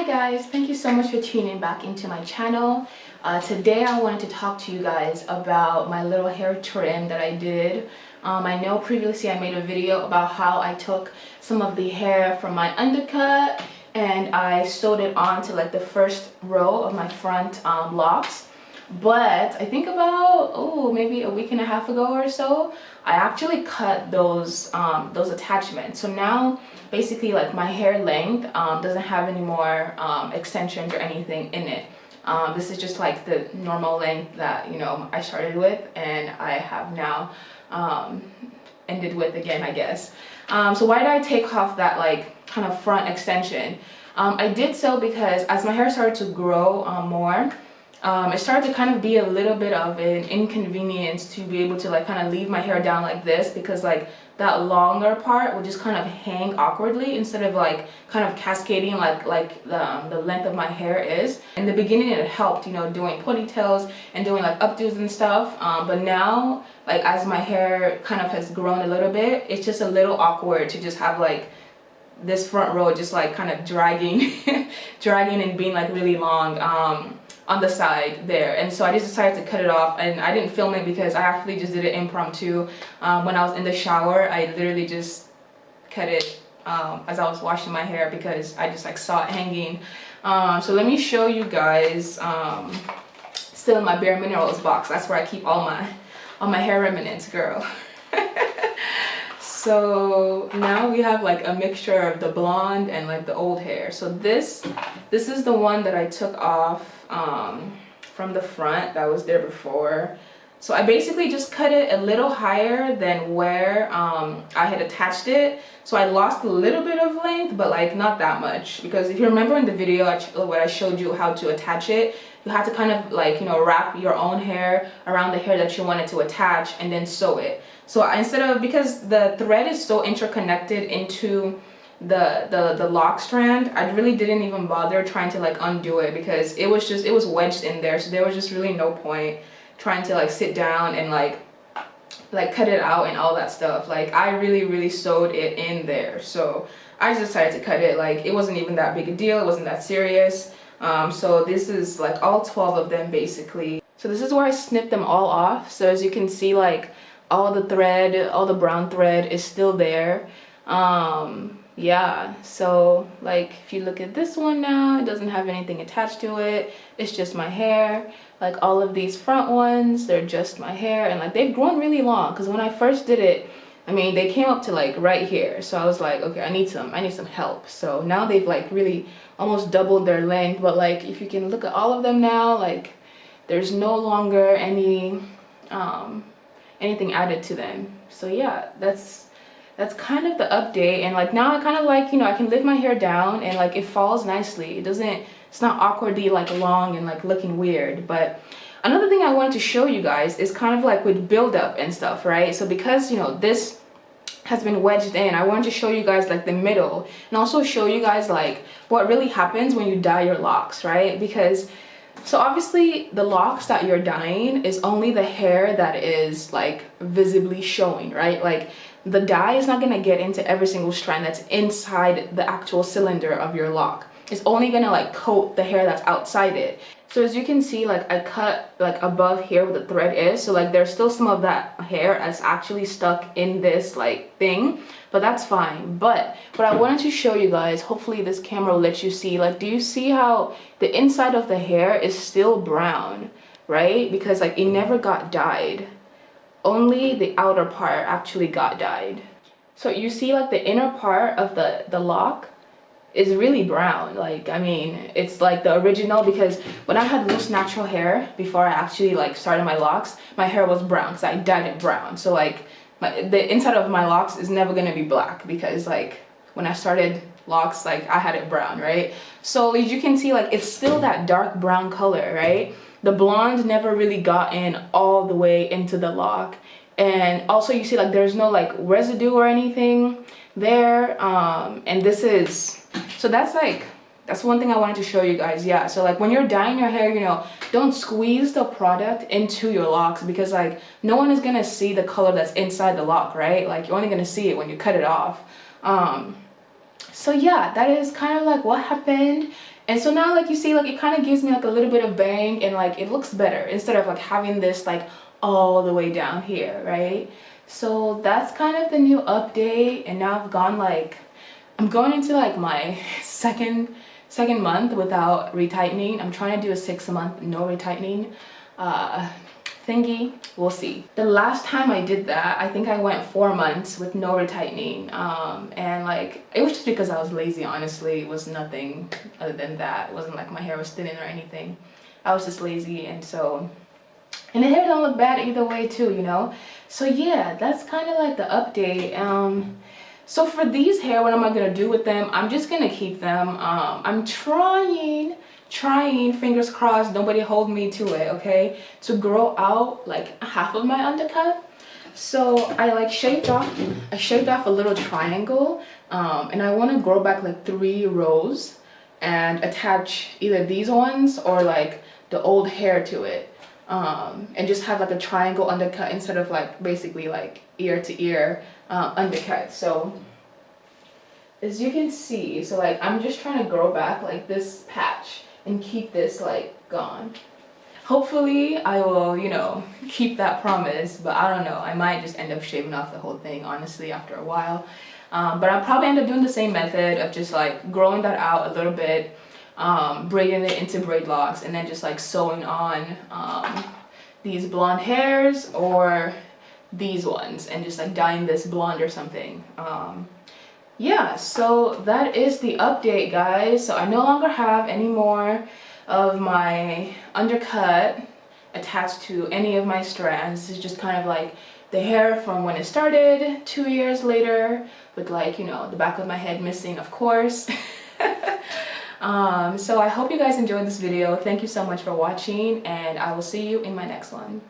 Hi guys, thank you so much for tuning back into my channel. Today I wanted to talk to you guys about my little hair trim that I did. I know previously I made a video about how I took some of the hair from my undercut and I sewed it on to like the first row of my front locks. But I think about maybe a week and a half ago or so, I actually cut those attachments. So now basically like my hair length doesn't have any more extensions or anything in it. This is just like the normal length that I started with and I have now ended with again, I guess. So why did I take off that like kind of front extension? I did so because as my hair started to grow more, it started to kind of be a little bit of an inconvenience to be able to like kind of leave my hair down like this, because like that longer part would just kind of hang awkwardly instead of like kind of cascading like the length of my hair is. In the beginning it helped, doing ponytails and doing like updos and stuff, but now like as my hair kind of has grown a little bit, it's just a little awkward to just have like this front row just like kind of dragging dragging and being like really long on the side there. And so I just decided to cut it off, and I didn't film it because I actually just did it impromptu. When I was in the shower, I literally just cut it as I was washing my hair because I just like saw it hanging. So let me show you guys, still in my Bare Minerals box. That's where I keep all my hair remnants, girl. So now we have like a mixture of the blonde and like the old hair. So this is the one that I took off from the front that was there before. So I basically just cut it a little higher than where I had attached it. So I lost a little bit of length, but like not that much, because if you remember in the video where I showed you how to attach it, you have to kind of like wrap your own hair around the hair that you wanted to attach and then sew it. So because the thread is so interconnected into the lock strand, I really didn't even bother trying to like undo it, because it was wedged in there. So there was just really no point trying to like sit down and like cut it out and all that stuff. Like I really sewed it in there. So I just decided to cut it. Like it wasn't even that big a deal, it wasn't that serious. So this is like all 12 of them basically. So this is where I snipped them all off. So as you can see, like all the thread, all the brown thread is still there. Yeah, so like if you look at this one now, it doesn't have anything attached to it. It's just my hair. Like all of these front ones, they're just my hair, and like they've grown really long, because when I first did it, I mean, they came up to like right here. So I was like, okay, I need some help. So now they've like really almost doubled their length. But like if you can look at all of them now, like there's no longer any anything added to them. So yeah, that's kind of the update. And like now I kind of like, I can lift my hair down and like it falls nicely. It's not awkwardly like long and like looking weird. But another thing I wanted to show you guys is kind of like with buildup and stuff, right? So because this has been wedged in, I wanted to show you guys like the middle, and also show you guys like what really happens when you dye your locks, right? Because so obviously the locks that you're dyeing is only the hair that is like visibly showing, right? Like the dye is not going to get into every single strand that's inside the actual cylinder of your lock. It's only going to like coat the hair that's outside it. So as you can see, like I cut like above here where the thread is, so like there's still some of that hair that's actually stuck in this like thing, but that's fine. But what I wanted to show you guys, hopefully this camera will let you see, like do you see how the inside of the hair is still brown, right? Because like it never got dyed. Only the outer part actually got dyed. So you see like the inner part of the lock is really brown. Like I mean, it's like the original, because when I had loose natural hair before I actually like started my locks, my hair was brown because I dyed it brown. So like the inside of my locks is never gonna be black, because like when I started locks, like I had it brown, right? So as you can see, like it's still that dark brown color, right? The blonde never really got in all the way into the lock. And also you see like there's no like residue or anything there. And this is, so that's one thing I wanted to show you guys. Yeah, so like when you're dyeing your hair, don't squeeze the product into your locks, because like no one is gonna see the color that's inside the lock, right? Like you're only gonna see it when you cut it off. So yeah, that is kind of like what happened. And so now, like, you see, like, it kind of gives me like a little bit of bang, and like it looks better instead of like having this like all the way down here, right? So that's kind of the new update. And now I've gone like, I'm going into like my second month without retightening. I'm trying to do a 6-month no retightening thingy. We'll see. The last time I did that, I think I went 4 months with no retightening, and like it was just because I was lazy. Honestly, it was nothing other than that. It wasn't like my hair was thinning or anything. I was just lazy, and the hair don't look bad either way too, you know. So yeah, that's kind of like the update. So for these hair, what am I gonna do with them? I'm just gonna keep them. I'm trying, fingers crossed, nobody hold me to it, okay, to grow out like half of my undercut. So I like shaved off a little triangle, and I want to grow back like 3 rows and attach either these ones or like the old hair to it, and just have like a triangle undercut instead of like basically like ear to ear undercut. So as you can see, so like I'm just trying to grow back like this patch and keep this like gone. Hopefully I will, you know, keep that promise, but I don't know, I might just end up shaving off the whole thing honestly after a while. But I'll probably end up doing the same method of just like growing that out a little bit, braiding it into braid locks, and then just like sewing on these blonde hairs or these ones, and just like dyeing this blonde or something. Yeah, so that is the update, guys. So I no longer have any more of my undercut attached to any of my strands. This is just kind of like the hair from when it started 2 years later, with like, you know, the back of my head missing, of course. So I hope you guys enjoyed this video. Thank you so much for watching, and I will see you in my next one.